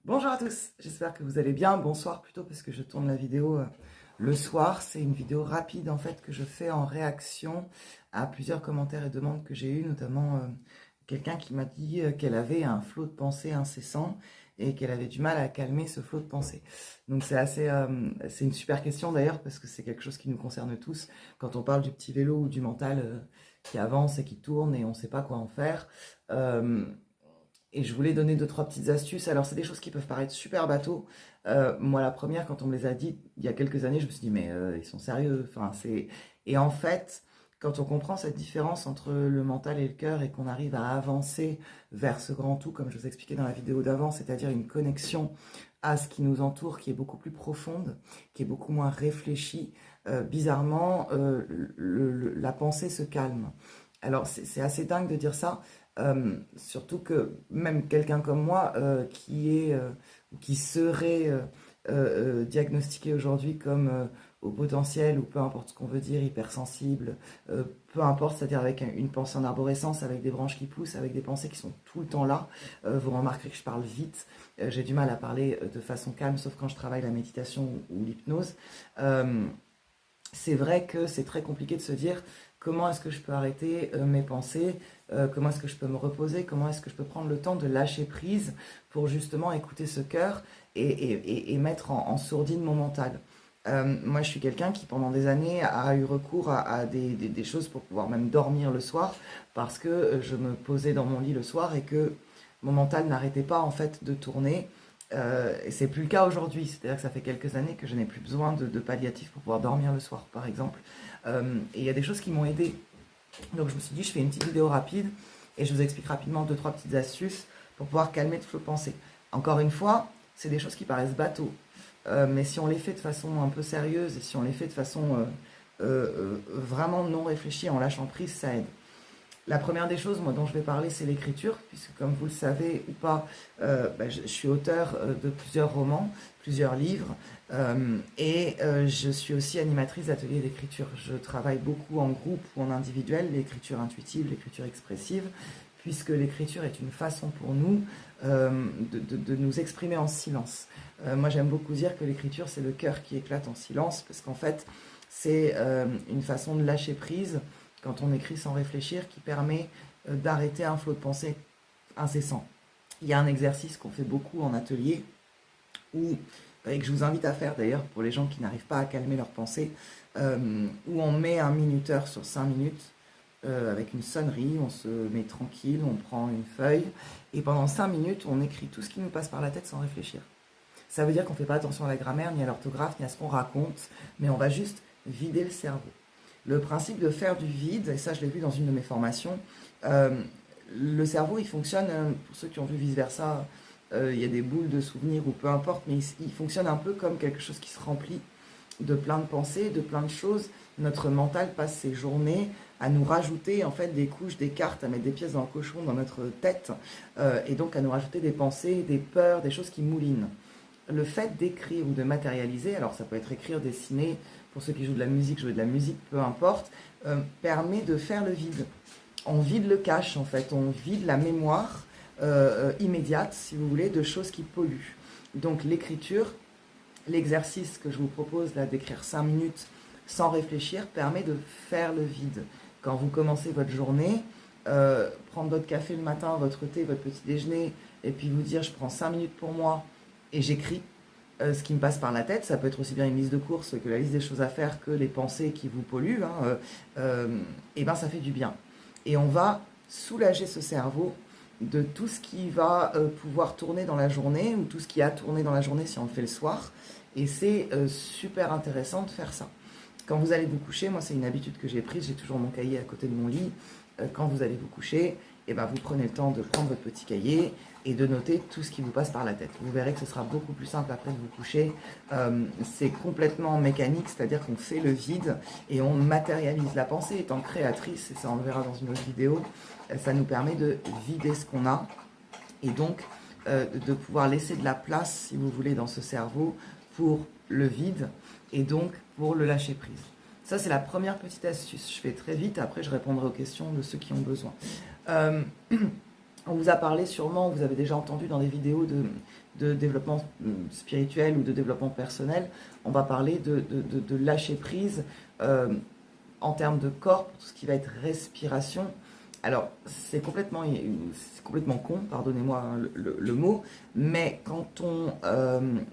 Bonjour à tous, j'espère que vous allez bien. Bonsoir plutôt parce que je tourne la vidéo le soir. C'est une vidéo rapide en fait que je fais en réaction à plusieurs commentaires et demandes que j'ai eu, notamment quelqu'un qui m'a dit qu'elle avait un flot de pensée incessant et qu'elle avait du mal à calmer ce flot de pensée. Donc c'est une super question d'ailleurs parce que c'est quelque chose qui nous concerne tous. Quand on parle du petit vélo ou du mental qui avance et qui tourne et on ne sait pas quoi en faire. Et je voulais donner deux, trois petites astuces. Alors, c'est des choses qui peuvent paraître super bateau. Moi, la première, quand on me les a dit il y a quelques années, je me suis dit, mais ils sont sérieux. Enfin, c'est... Et en fait, quand on comprend cette différence entre le mental et le cœur et qu'on arrive à avancer vers ce grand tout, comme je vous expliquais dans la vidéo d'avant, c'est-à-dire une connexion à ce qui nous entoure qui est beaucoup plus profonde, qui est beaucoup moins réfléchie, bizarrement, la pensée se calme. Alors, c'est assez dingue de dire ça. Surtout que même quelqu'un comme moi qui serait diagnostiqué aujourd'hui comme au potentiel ou peu importe ce qu'on veut dire, hypersensible, peu importe, c'est-à-dire avec une pensée en arborescence, avec des branches qui poussent, avec des pensées qui sont tout le temps là. Vous remarquerez que je parle vite, j'ai du mal à parler de façon calme, sauf quand je travaille la méditation ou l'hypnose. C'est vrai que c'est très compliqué de se dire comment est-ce que je peux arrêter mes pensées, comment est-ce que je peux me reposer, comment est-ce que je peux prendre le temps de lâcher prise pour justement écouter ce cœur et mettre en sourdine mon mental. Moi, je suis quelqu'un qui, pendant des années, a eu recours à des choses pour pouvoir même dormir le soir, parce que je me posais dans mon lit le soir et que mon mental n'arrêtait pas, en fait, de tourner. Et c'est plus le cas aujourd'hui, c'est-à-dire que ça fait quelques années que je n'ai plus besoin de palliatifs pour pouvoir dormir le soir, par exemple. Et il y a des choses qui m'ont aidé. Donc je me suis dit, je fais une petite vidéo rapide et je vous explique rapidement deux, trois petites astuces pour pouvoir calmer le flot de pensée. Encore une fois, c'est des choses qui paraissent bateaux. Mais si on les fait de façon un peu sérieuse et si on les fait de façon vraiment non réfléchie, en lâchant prise, ça aide. La première des choses, moi, dont je vais parler, c'est l'écriture, puisque comme vous le savez ou pas, je suis auteur de plusieurs romans, plusieurs livres, je suis aussi animatrice d'ateliers d'écriture. Je travaille beaucoup en groupe ou en individuel, l'écriture intuitive, l'écriture expressive, puisque l'écriture est une façon pour nous de nous exprimer en silence. Moi, j'aime beaucoup dire que l'écriture, c'est le cœur qui éclate en silence, parce qu'en fait, c'est une façon de lâcher prise quand on écrit sans réfléchir, qui permet d'arrêter un flot de pensée incessant. Il y a un exercice qu'on fait beaucoup en atelier, et que je vous invite à faire d'ailleurs pour les gens qui n'arrivent pas à calmer leurs pensées, où on met un minuteur sur 5 minutes, avec une sonnerie, on se met tranquille, on prend une feuille, et pendant 5 minutes, on écrit tout ce qui nous passe par la tête sans réfléchir. Ça veut dire qu'on ne fait pas attention à la grammaire, ni à l'orthographe, ni à ce qu'on raconte, mais on va juste vider le cerveau. Le principe de faire du vide, et ça je l'ai vu dans une de mes formations, le cerveau il fonctionne, pour ceux qui ont vu vice-versa, il y a des boules de souvenirs ou peu importe, mais il fonctionne un peu comme quelque chose qui se remplit de plein de pensées, de plein de choses. Notre mental passe ses journées à nous rajouter en fait des couches, des cartes, à mettre des pièces dans le cochon dans notre tête, et donc à nous rajouter des pensées, des peurs, des choses qui moulinent. Le fait d'écrire ou de matérialiser, alors ça peut être écrire, dessiner, pour ceux qui jouent de la musique, jouer de la musique, peu importe, permet de faire le vide. On vide le cache en fait, on vide la mémoire immédiate, si vous voulez, de choses qui polluent. Donc l'écriture, l'exercice que je vous propose là d'écrire 5 minutes sans réfléchir, permet de faire le vide. Quand vous commencez votre journée, prendre votre café le matin, votre thé, votre petit déjeuner, et puis vous dire je prends 5 minutes pour moi, et j'écris ce qui me passe par la tête. Ça peut être aussi bien une liste de courses que la liste des choses à faire, que les pensées qui vous polluent, et ben ça fait du bien. Et on va soulager ce cerveau de tout ce qui va pouvoir tourner dans la journée, ou tout ce qui a tourné dans la journée si on le fait le soir. Et c'est super intéressant de faire ça. Quand vous allez vous coucher, moi c'est une habitude que j'ai prise, j'ai toujours mon cahier à côté de mon lit. Quand vous allez vous coucher, et ben vous prenez le temps de prendre votre petit cahier et de noter tout ce qui vous passe par la tête. Vous verrez que ce sera beaucoup plus simple après de vous coucher. C'est complètement mécanique, c'est-à-dire qu'on fait le vide et on matérialise. La pensée étant créatrice, et ça on le verra dans une autre vidéo, ça nous permet de vider ce qu'on a et donc de pouvoir laisser de la place, si vous voulez, dans ce cerveau pour le vide et donc pour le lâcher prise. Ça, c'est la première petite astuce. Je fais très vite, après je répondrai aux questions de ceux qui ont besoin. On vous a parlé sûrement, vous avez déjà entendu dans des vidéos de développement spirituel ou de développement personnel, on va parler de lâcher prise en termes de corps, pour tout ce qui va être respiration. Alors, c'est complètement con, pardonnez-moi le mot, mais quand on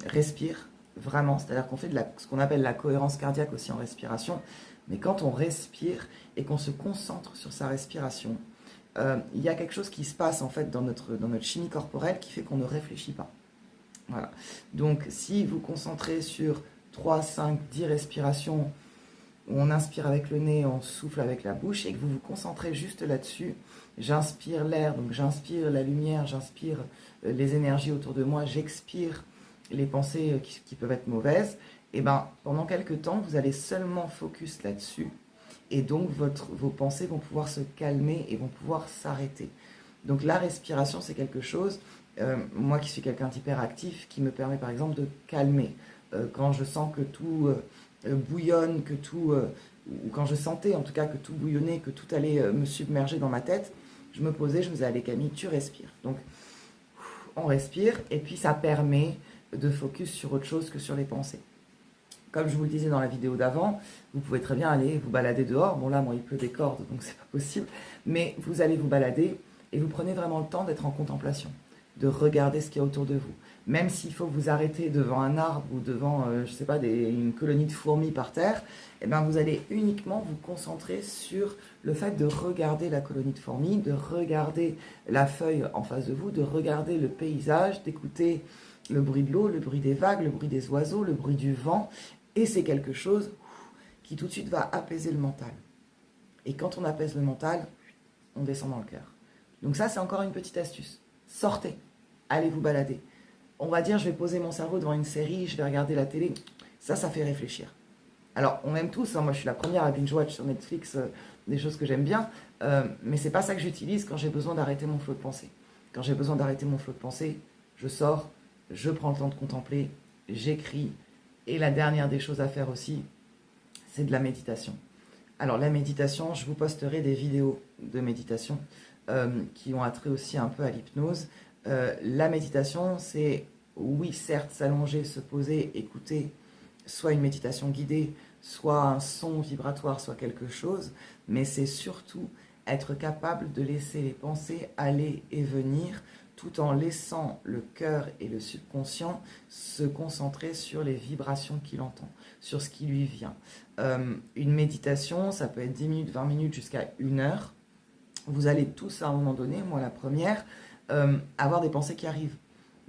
respire vraiment, c'est-à-dire qu'on fait ce qu'on appelle la cohérence cardiaque aussi en respiration, mais quand on respire et qu'on se concentre sur sa respiration, il y a quelque chose qui se passe en fait dans notre chimie corporelle qui fait qu'on ne réfléchit pas. Voilà. Donc, si vous concentrez sur 3, 5, 10 respirations, où on inspire avec le nez, on souffle avec la bouche, et que vous vous concentrez juste là-dessus, j'inspire l'air, donc j'inspire la lumière, j'inspire les énergies autour de moi, j'expire les pensées qui peuvent être mauvaises, et ben pendant quelques temps, vous allez seulement focus là-dessus, et donc vos pensées vont pouvoir se calmer et vont pouvoir s'arrêter. Donc la respiration, c'est quelque chose, moi qui suis quelqu'un d'hyperactif, qui me permet par exemple de calmer. Quand je sens que tout bouillonne, que tout, ou quand je sentais en tout cas que tout bouillonnait, que tout allait me submerger dans ma tête, je me posais, je me disais, allez Camille, tu respires. Donc on respire, et puis ça permet de focus sur autre chose que sur les pensées. Comme je vous le disais dans la vidéo d'avant, vous pouvez très bien aller vous balader dehors. Bon là, moi, il pleut des cordes, donc c'est pas possible. Mais vous allez vous balader et vous prenez vraiment le temps d'être en contemplation, de regarder ce qu'il y a autour de vous. Même s'il faut vous arrêter devant un arbre ou devant, je sais pas, une colonie de fourmis par terre, eh ben vous allez uniquement vous concentrer sur le fait de regarder la colonie de fourmis, de regarder la feuille en face de vous, de regarder le paysage, d'écouter le bruit de l'eau, le bruit des vagues, le bruit des oiseaux, le bruit du vent. Et c'est quelque chose qui tout de suite va apaiser le mental. Et quand on apaise le mental, on descend dans le cœur. Donc ça, c'est encore une petite astuce. Sortez, allez vous balader. On va dire, je vais poser mon cerveau devant une série, je vais regarder la télé. Ça fait réfléchir. Alors, on aime tous, hein. Moi je suis la première à binge-watch sur Netflix, des choses que j'aime bien, mais c'est pas ça que j'utilise quand j'ai besoin d'arrêter mon flot de pensée. Quand j'ai besoin d'arrêter mon flot de pensée, je sors, je prends le temps de contempler, j'écris. Et la dernière des choses à faire aussi, c'est de la méditation. Alors la méditation, je vous posterai des vidéos de méditation qui ont attrait aussi un peu à l'hypnose. La méditation, c'est, oui, certes, s'allonger, se poser, écouter, soit une méditation guidée, soit un son vibratoire, soit quelque chose, mais c'est surtout être capable de laisser les pensées aller et venir, tout en laissant le cœur et le subconscient se concentrer sur les vibrations qu'il entend, sur ce qui lui vient. Une méditation, ça peut être 10 minutes, 20 minutes, jusqu'à 1 heure. Vous allez tous, à un moment donné, moi la première, avoir des pensées qui arrivent.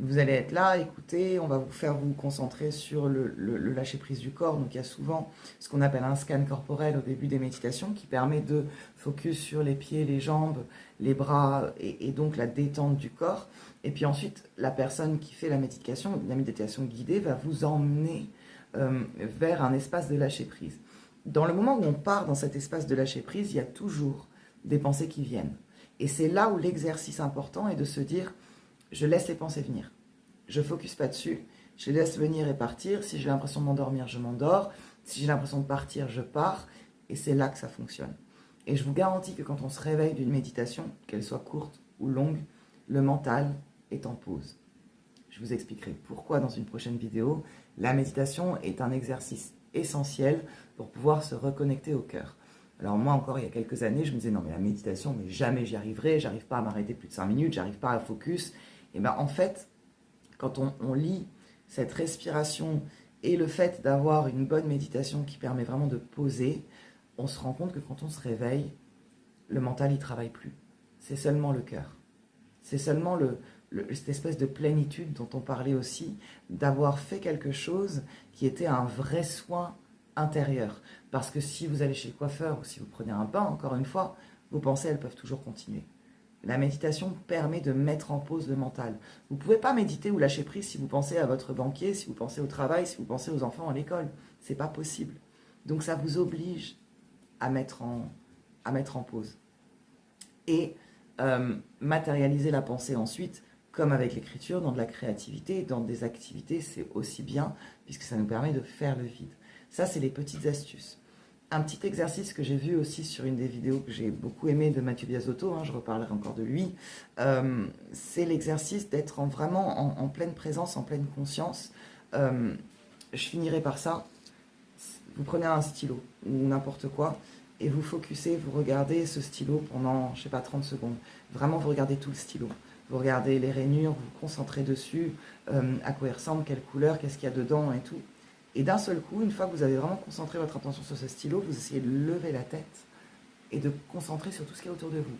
Vous allez être là, écouter, on va vous faire vous concentrer sur le lâcher-prise du corps. Donc il y a souvent ce qu'on appelle un scan corporel au début des méditations qui permet de focus sur les pieds, les jambes, les bras et donc la détente du corps. Et puis ensuite, la personne qui fait la méditation guidée va vous emmener vers un espace de lâcher-prise. Dans le moment où on part dans cet espace de lâcher-prise, il y a toujours des pensées qui viennent. Et c'est là où l'exercice important est de se dire, je laisse les pensées venir. Je ne focus pas dessus. Je les laisse venir et partir. Si j'ai l'impression de m'endormir, je m'endors. Si j'ai l'impression de partir, je pars. Et c'est là que ça fonctionne. Et je vous garantis que quand on se réveille d'une méditation, qu'elle soit courte ou longue, le mental est en pause. Je vous expliquerai pourquoi dans une prochaine vidéo. La méditation est un exercice essentiel pour pouvoir se reconnecter au cœur. Alors moi encore, il y a quelques années, je me disais, non mais la méditation, mais jamais j'y arriverai, j'arrive pas à m'arrêter plus de 5 minutes, j'arrive pas à focus. Et bien en fait, quand on lit cette respiration et le fait d'avoir une bonne méditation qui permet vraiment de poser, on se rend compte que quand on se réveille, le mental il travaille plus. C'est seulement le cœur. C'est seulement cette espèce de plénitude dont on parlait aussi, d'avoir fait quelque chose qui était un vrai soin intérieur. Parce que si vous allez chez le coiffeur ou si vous prenez un bain, encore une fois, vos pensées elles peuvent toujours continuer. La méditation permet de mettre en pause le mental. Vous ne pouvez pas méditer ou lâcher prise si vous pensez à votre banquier, si vous pensez au travail, si vous pensez aux enfants à l'école. Ce n'est pas possible. Donc ça vous oblige à mettre en pause. Et matérialiser la pensée ensuite, comme avec l'écriture, dans de la créativité, dans des activités, c'est aussi bien, puisque ça nous permet de faire le vide. Ça, c'est les petites astuces. Un petit exercice que j'ai vu aussi sur une des vidéos que j'ai beaucoup aimé de Mathieu Biasotto, hein, je reparlerai encore de lui, c'est l'exercice d'être vraiment en pleine présence, en pleine conscience. Je finirai par ça. Vous prenez un stylo ou n'importe quoi et vous focussez, vous regardez ce stylo pendant, je sais pas, 30 secondes. Vraiment, vous regardez tout le stylo. Vous regardez les rainures, vous vous concentrez dessus, à quoi il ressemble, quelle couleur, qu'est-ce qu'il y a dedans et tout. Et d'un seul coup, une fois que vous avez vraiment concentré votre attention sur ce stylo, vous essayez de lever la tête et de concentrer sur tout ce qui est autour de vous.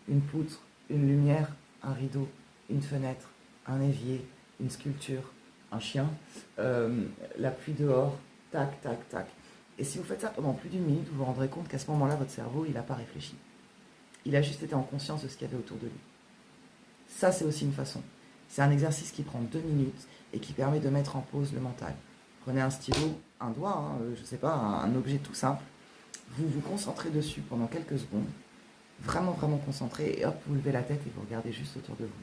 Une poutre, une lumière, un rideau, une fenêtre, un évier, une sculpture, un chien, la pluie dehors, tac, tac, tac. Et si vous faites ça pendant plus d'une minute, vous vous rendrez compte qu'à ce moment-là, votre cerveau, il n'a pas réfléchi. Il a juste été en conscience de ce qu'il y avait autour de lui. Ça, c'est aussi une façon. C'est un exercice qui prend 2 minutes et qui permet de mettre en pause le mental. Prenez un stylo, un doigt, je ne sais pas, un objet tout simple. Vous vous concentrez dessus pendant quelques secondes. Vraiment, vraiment concentré. Et hop, vous levez la tête et vous regardez juste autour de vous.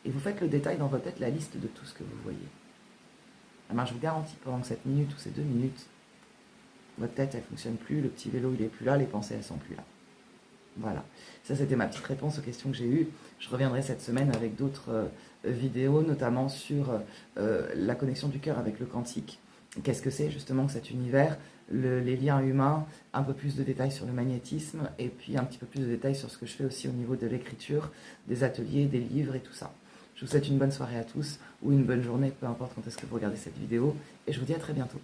Et vous faites le détail dans votre tête, la liste de tout ce que vous voyez. Alors, je vous garantis, pendant cette minute ou ces 2 minutes, votre tête, elle ne fonctionne plus, le petit vélo, il n'est plus là, les pensées, elles ne sont plus là. Voilà. Ça, c'était ma petite réponse aux questions que j'ai eues. Je reviendrai cette semaine avec d'autres vidéos, notamment sur la connexion du cœur avec le quantique. Qu'est-ce que c'est justement que cet univers, les liens humains, un peu plus de détails sur le magnétisme et puis un petit peu plus de détails sur ce que je fais aussi au niveau de l'écriture, des ateliers, des livres et tout ça. Je vous souhaite une bonne soirée à tous ou une bonne journée, peu importe quand est-ce que vous regardez cette vidéo et je vous dis à très bientôt.